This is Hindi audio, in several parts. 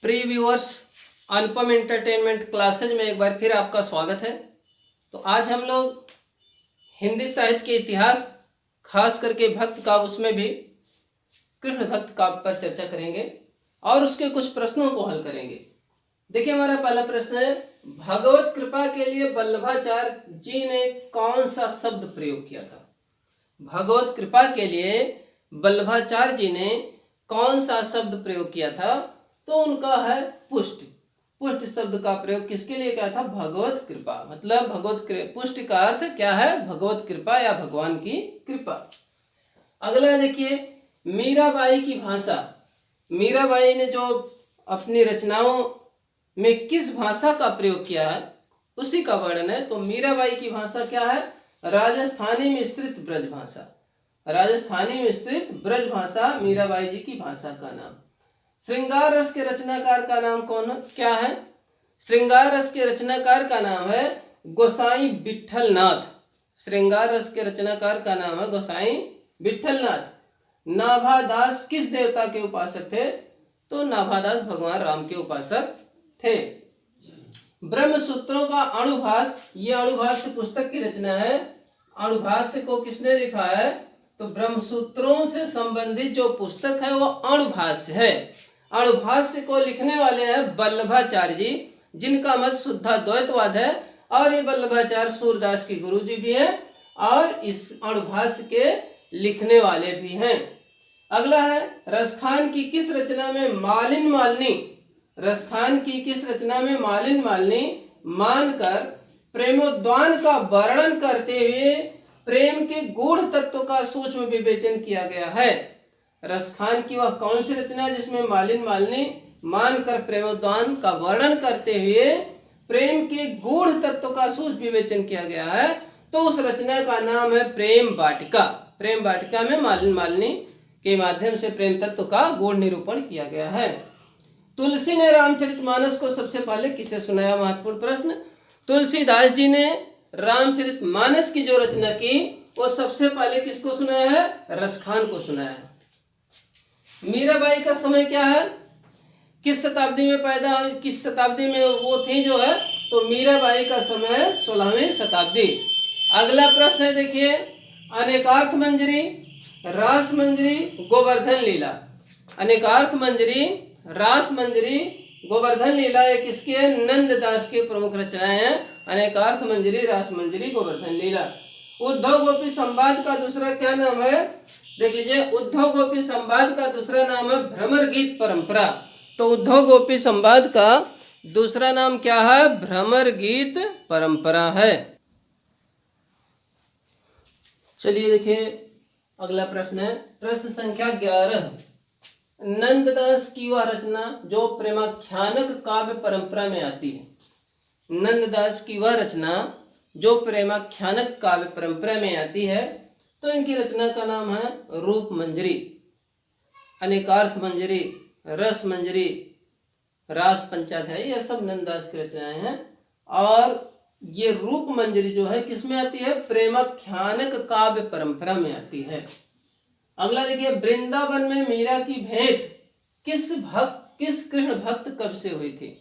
प्री व्यूअर्स, अनुपम एंटरटेनमेंट क्लासेज में एक बार फिर आपका स्वागत है। तो आज हम लोग हिंदी साहित्य के इतिहास, खास करके भक्त काव्य, उसमें भी कृष्ण भक्त काव्य पर चर्चा करेंगे और उसके कुछ प्रश्नों को हल करेंगे। देखिए, हमारा पहला प्रश्न है, भगवत कृपा के लिए वल्लभाचार्य जी ने कौन सा शब्द प्रयोग किया था? भगवत कृपा के लिए वल्लभाचार्य जी ने कौन सा शब्द प्रयोग किया था? तो उनका है पुष्टि। पुष्टि शब्द का प्रयोग किसके लिए किया था? भगवत कृपा। मतलब पुष्टि का अर्थ क्या है? भगवत कृपा या भगवान की कृपा। अगला देखिए, मीराबाई की भाषा। मीराबाई ने जो अपनी रचनाओं में किस भाषा का प्रयोग किया है उसी का वर्णन है। तो मीराबाई की भाषा क्या है? राजस्थानी मिश्रित ब्रज भाषा। राजस्थानी मिश्रित ब्रज भाषा मीराबाई जी की भाषा का नाम। श्रृंगार रस के रचनाकार का नाम क्या है? श्रृंगार रस के रचनाकार का नाम है गोसाई विठलनाथ। श्रृंगार रस के रचनाकार का नाम है गोसाई विठलनाथ। नाभादास किस देवता के उपासक थे? तो नाभादास भगवान राम के उपासक थे। ब्रह्म सूत्रों का अणुभाष्य, ये अणुभाष्य पुस्तक की रचना है। अणुभाष्य को किसने लिखा है? तो ब्रह्म सूत्रों से संबंधित जो पुस्तक है वो अणुभाष्य है। अणुभाष्य को लिखने वाले हैं वल्लभाचार्य जी, जिनका मत शुद्धाद्वैतवाद है। और ये वल्लभाचार्य सूरदास के गुरु जी भी हैं और इस अणुभाष्य के लिखने वाले भी हैं। अगला है, रसखान की किस रचना में मालिन मालिनी, रसखान की किस रचना में मालिन मालिनी मानकर प्रेमोद्वान का वर्णन करते हुए प्रेम के गूढ़ तत्व का सूक्ष्म विवेचन किया गया है? रसखान की वह कौन सी रचना है जिसमें मालिन मालिनी मानकर प्रेमोद्वान का वर्णन करते हुए प्रेम के गूढ़ तत्व का सूक्ष्म विवेचन किया गया है? तो उस रचना का नाम है प्रेम वाटिका। प्रेम वाटिका में मालिन मालिनी के माध्यम से प्रेम तत्व का गूढ़ निरूपण किया गया है। तुलसी ने रामचरितमानस को सबसे पहले किसे सुनाया? महत्वपूर्ण प्रश्न। तुलसीदास जी ने रामचरितमानस की जो रचना की वो सबसे पहले किसको सुनाया है? रसखान को सुनाया है। मीराबाई का समय क्या है? किस शताब्दी में पैदा हुई, किस शताब्दी में वो थी जो है? तो मीराबाई का समय है 16वीं शताब्दी। अगला प्रश्न है, देखिए, अनेकार्थ मंजरी, रास मंजरी, गोवर्धन लीला। अनेकार्थ मंजरी, रास मंजरी, गोवर्धन लीला ये किसके? नंददास के प्रमुख रचनाएं हैं। अनेकार्थ मंजरी, रास मंजरी, गोवर्धन लीला। उद्धव गोपी संवाद का दूसरा क्या नाम है? देख लीजिए, उद्धव गोपी संवाद का दूसरा नाम है भ्रमर गीत परंपरा। तो उद्धव गोपी संवाद का दूसरा नाम क्या है? भ्रमर गीत परंपरा है। चलिए देखिए, अगला प्रश्न है, प्रश्न संख्या 11। नंददास की वह रचना जो प्रेमाख्यानक काव्य परंपरा में आती है। नंददास की वह रचना जो प्रेमाख्यानक काव्य परंपरा में आती है, तो इनकी रचना का नाम है रूप मंजरी। अनेकार्थ मंजरी, रस मंजरी, रास पंचाध्यायी, यह सब नंददास की रचनाएं हैं। और ये रूप मंजरी जो है किसमें आती है? प्रेमाख्यानक काव्य परंपरा में आती है। अगला देखिए, वृंदावन में मीरा की भेंट किस कृष्ण भक्त कवि से हुई थी?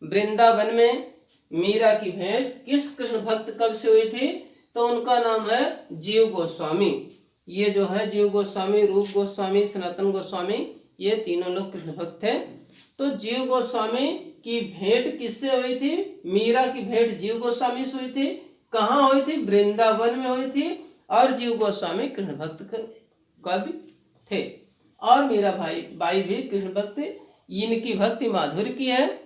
वृंदावन में मीरा की भेंट किस कृष्ण भक्त कवि से हुई थी? तो उनका नाम है जीव गोस्वामी। ये जो है जीव गोस्वामी, रूप गोस्वामी, सनातन गोस्वामी, ये तीनों लोग कृष्ण भक्त थे। तो जीव गोस्वामी की भेंट किससे हुई थी? मीरा की भेंट जीव गोस्वामी से हुई थी। कहाँ हुई थी? वृंदावन में हुई थी। और जीव गोस्वामी कृष्ण भक्त कवि थे और मीरा बाई भी कृष्ण भक्त। इनकी भक्ति माधुर्य की है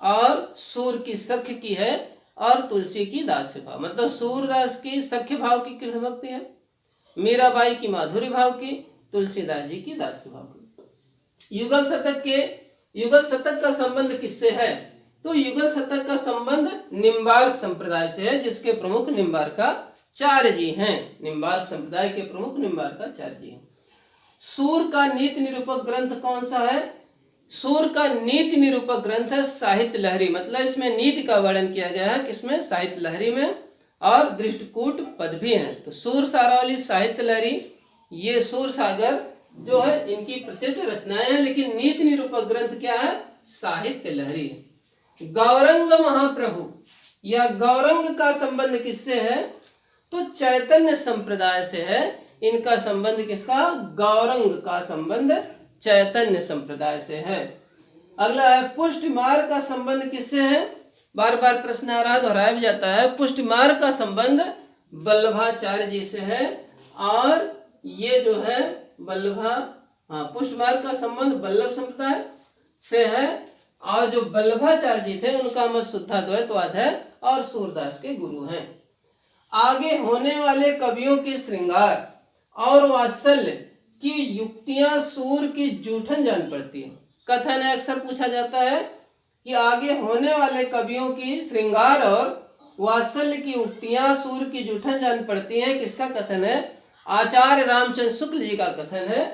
और सूर की सख्य की है और तुलसी की दास्य भाव, मतलब सूरदास की सख्य भाव की कृष्ण भक्ति है, मीराबाई की माधुर्य भाव की, तुलसीदास जी की दास्य भाव की। युगल शतक का संबंध किससे है? तो युगल शतक का संबंध निम्बार्क संप्रदाय से है, जिसके प्रमुख निम्बार्काचार्य जी हैं। निम्बार्क संप्रदाय के प्रमुख निम्बार्काचार्य जी हैं। सूर का नीति निरूपक ग्रंथ कौन सा है? सूर का नीति निरूपक ग्रंथ है साहित्य लहरी। मतलब इसमें नीति का वर्णन किया गया है किसमें? साहित्य लहरी में। और दृष्टकूट पद भी हैं। तो सूर सारावली, साहित्य लहरी, ये सूर सागर जो है इनकी प्रसिद्ध रचनाएं हैं। लेकिन नीति निरूपक ग्रंथ क्या है? साहित्य लहरी है। गौरंग महाप्रभु, या गौरंग का संबंध किससे है? तो चैतन्य संप्रदाय से है। इनका संबंध किसका? गौरंग का संबंध चैतन्य संप्रदाय से है। अगला है पुष्टिमार्ग का संबंध किससे है? बार बार प्रश्न आ रहा है, दोहराया भी जाता है। पुष्टिमार्ग का संबंध वल्लभाचार्य जी से है। और ये जो है पुष्टिमार्ग का संबंध वल्लभ संप्रदाय से है। और जो वल्लभाचार्य जी थे उनका मत शुद्धाद्वैतवाद है और सूरदास के गुरु हैं। आगे होने वाले कवियों के श्रृंगार और वात्सल्य की युक्तियां सूर की जूठन जान पड़ती है। कथन है, अक्सर पूछा जाता है कि आगे होने वाले कवियों की श्रृंगार और वात्सल्य की उक्तियां सूर की जूठन जान पड़ती हैं। किसका कथन है? आचार्य रामचंद्र शुक्ल जी का कथन है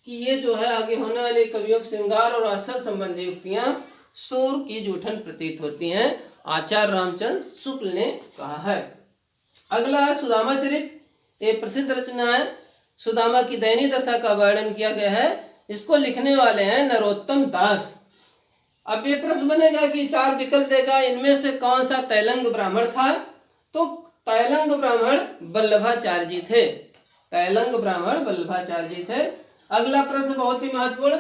कि ये जो है आगे होने वाले कवियों के श्रृंगार और वात्सल्य संबंधी उक्तियां सूर की जूठन प्रतीत होती हैं। आचार्य रामचंद्र शुक्ल ने कहा है। अगला है सुदामा चरित। ये प्रसिद्ध रचना है। सुदामा की दयनीय दशा का वर्णन किया गया है। इसको लिखने वाले हैं नरोत्तम दास। अब ये प्रश्न बनेगा कि 4 विकल्प देगा, इनमें से कौन सा तैलंग ब्राह्मण था? तो तैलंग ब्राह्मण वल्लभाचार्य जी थे। तैलंग ब्राह्मण वल्लभाचार्य जी थे। अगला प्रश्न बहुत ही महत्वपूर्ण,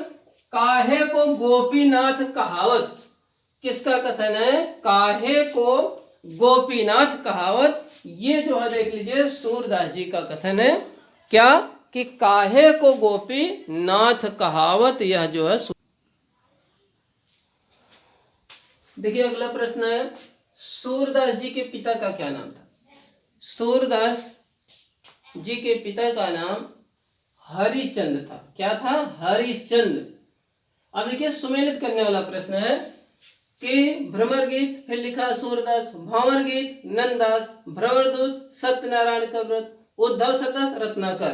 काहे को गोपीनाथ कहावत? किसका कथन है? काहे को गोपीनाथ कहावत। ये जो है देख लीजिए सूरदास जी का कथन है। क्या? कि काहे को गोपीनाथ कहावत। यह जो है देखिए अगला प्रश्न है, सूरदास जी के पिता का क्या नाम था? सूरदास जी के पिता का नाम हरिचंद था। क्या था? हरिचंद। अब देखिए सुमेलित करने वाला प्रश्न है कि भ्रमर गीत, फिर लिखा सूरदास, भंवर गीत नंददास, भ्रमरदूत सत्यनारायण का व्रत, उद्धव शतक रत्नाकर।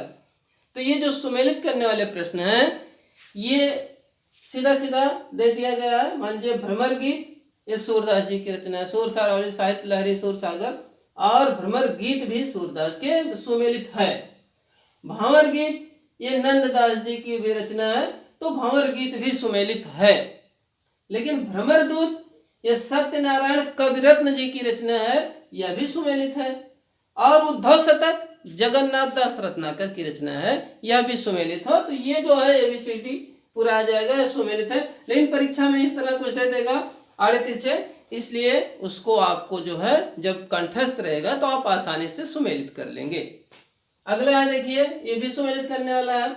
तो ये जो सुमेलित करने वाले प्रश्न हैं ये सीधा सीधा दे दिया गया है। मान लीजिए भ्रमर गीत ये सूरदास जी की रचना है। सूरसार साहित्य लहरी सूरसागर, और भ्रमर गीत भी सूरदास के सुमेलित है। भंवर गीत ये नंददास जी की भी रचना है, तो भंवर गीत भी सुमेलित है। लेकिन भ्रमरदूत ये सत्यनारायण कविरत्न जी की रचना है, यह भी सुमेलित है। और उद्धव शतक जगन्नाथ दास रत्नाकर की रचना है, यह भी सुमेलित हो। तो ये जो है ABCD पूरा आ जाएगा, सुमेलित है। लेकिन परीक्षा में इस तरह कुछ दे देगा आड़े तिरछे, इसलिए उसको आपको जो है जब कंठस्थ रहेगा तो आप आसानी से सुमेलित कर लेंगे। अगला है देखिए, ये भी सुमेलित करने वाला है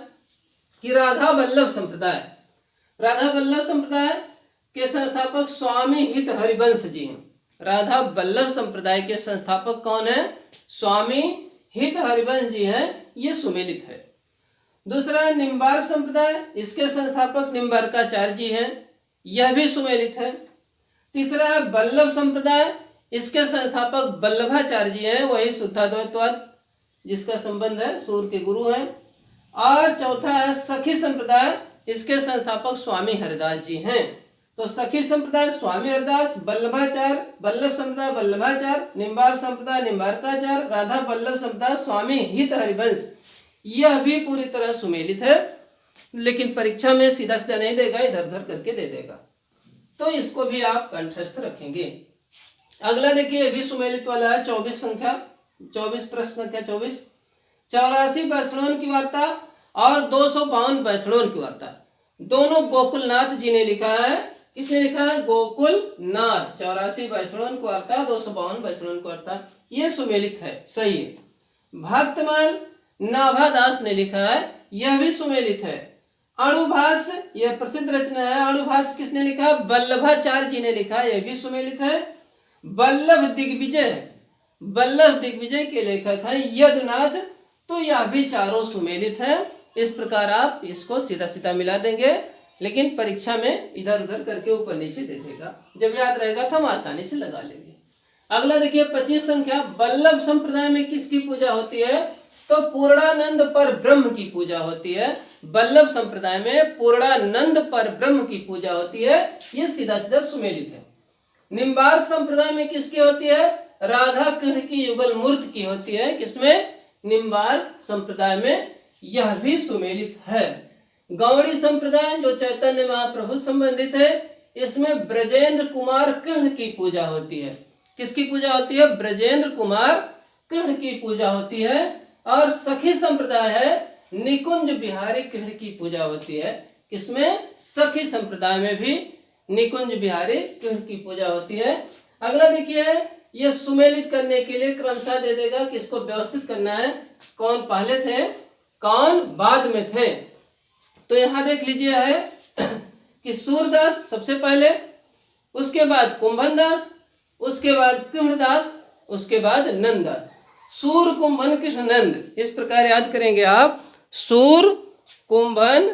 कि राधा वल्लभ संप्रदाय। राधा वल्लभ संप्रदाय के संस्थापक स्वामी हित हरिवंश जी हैं। राधा वल्लभ संप्रदाय के संस्थापक कौन है? स्वामी हित हरिवंश जी हैं। ये सुमेलित है। दूसरा है निम्बार्क संप्रदाय, इसके संस्थापक निम्बार्काचार्य जी हैं, यह भी सुमेलित है। तीसरा है वल्लभ संप्रदाय, इसके संस्थापक वल्लभाचार्य जी हैं, वही शुद्धाद्वैतवाद जिसका संबंध है सूर के गुरु हैं। और चौथा है सखी संप्रदाय, इसके संस्थापक स्वामी हरिदास जी हैं। तो सखी संप्रदाय स्वामी हरिदास, वल्लभाचार्य वल्लभ संप्रदाय वल्लभाचार्य, निम्बार्क संप्रदाय निम्बार्काचार्य, राधा वल्लभ संप्रदाय स्वामी हित हरिवंश, यह भी पूरी तरह सुमेलित है। लेकिन परीक्षा में सीधा सीधा नहीं देगा, इधर उधर करके दे देगा, तो इसको भी आप कंठस्थ रखेंगे। अगला देखिए भी सुमेलित वाला है 24 संख्या, 24 प्रश्न संख्या 24। 84 वैष्णवन की वार्ता और 252 वैष्णवन की वार्ता, दोनों गोकुलनाथ जी ने लिखा है। किसने लिखा है? गोकुलनाथ। 84 वैष्णवन की वार्ता, 252 वैष्णवन की वार्ता, ये सुमेलित है, सही है। भक्तमाल नाभादास ने लिखा है, यह भी सुमेलित है। अणुभाष यह प्रसिद्ध रचना है। अणुभाष किसने लिखा? वल्लभाचार्य जी ने लिखा, यह भी सुमेलित है। वल्लभ दिग्विजय, वल्लभ दिग्विजय के लेखक हैं यदुनाथ, तो यह भी चारों सुमेलित है। इस प्रकार आप इसको सीधा सीधा मिला देंगे, लेकिन परीक्षा में इधर उधर करके ऊपर नीचे दे देगा। जब याद रहेगा तो हम आसानी से लगा लेंगे। अगला देखिए 25 संख्या, वल्लभ संप्रदाय में किसकी पूजा होती है? तो पूर्णानंद पर ब्रह्म की पूजा होती है। वल्लभ संप्रदाय में पूर्णानंद पर ब्रह्म की पूजा होती है, ये सीधा सीधा सुमेलित है। निम्बार्क संप्रदाय में किसकी होती है? राधा कृष्ण की युगल मूर्ति की होती है। किसमें? निम्बार्क संप्रदाय में, यह भी सुमेलित है। गौड़ी संप्रदाय जो चैतन्य महाप्रभु संबंधित है, इसमें ब्रजेंद्र कुमार कृष्ण की पूजा होती है। किसकी पूजा होती है? ब्रजेंद्र कुमार कृष्ण की पूजा होती है। और सखी संप्रदाय है, निकुंज बिहारी कृष्ण की पूजा होती है। किसमें? सखी संप्रदाय में भी निकुंज बिहारी कृष्ण की पूजा होती है। अगला देखिए, ये सुमेलित करने के लिए क्रमशः दे देगा कि इसको व्यवस्थित करना है, कौन पहले थे कौन बाद में थे। तो यहां देख लीजिए है कि सूरदास सबसे पहले, उसके बाद कुंभनदास, उसके बाद कृष्णदास, उसके बाद नंददास। सूर कुंभन कृष्ण नंद, इस प्रकार याद करेंगे आप, सूर कुंभन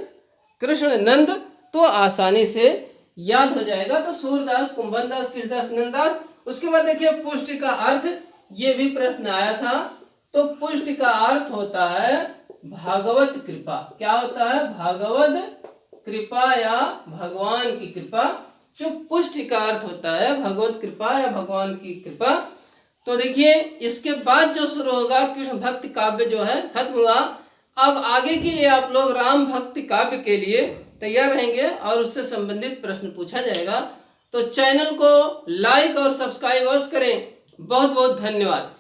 कृष्ण नंद, तो आसानी से याद हो जाएगा। तो सूरदास, कुंभनदास, कृष्णदास, नंददास। उसके बाद देखिए पुष्टि का अर्थ, ये भी प्रश्न आया था। तो पुष्टि का अर्थ होता है भागवत कृपा। क्या होता है? भागवत कृपा या भगवान की कृपा। जो पुष्टि का अर्थ होता है भगवत कृपा या भगवान की कृपा। तो देखिए इसके बाद जो शुरू होगा कृष्ण भक्ति काव्य जो है खत्म हुआ। अब आगे के लिए आप लोग राम भक्ति काव्य के लिए तैयार रहेंगे और उससे संबंधित प्रश्न पूछा जाएगा। तो चैनल को लाइक और सब्सक्राइब अवश्य करें। बहुत बहुत धन्यवाद।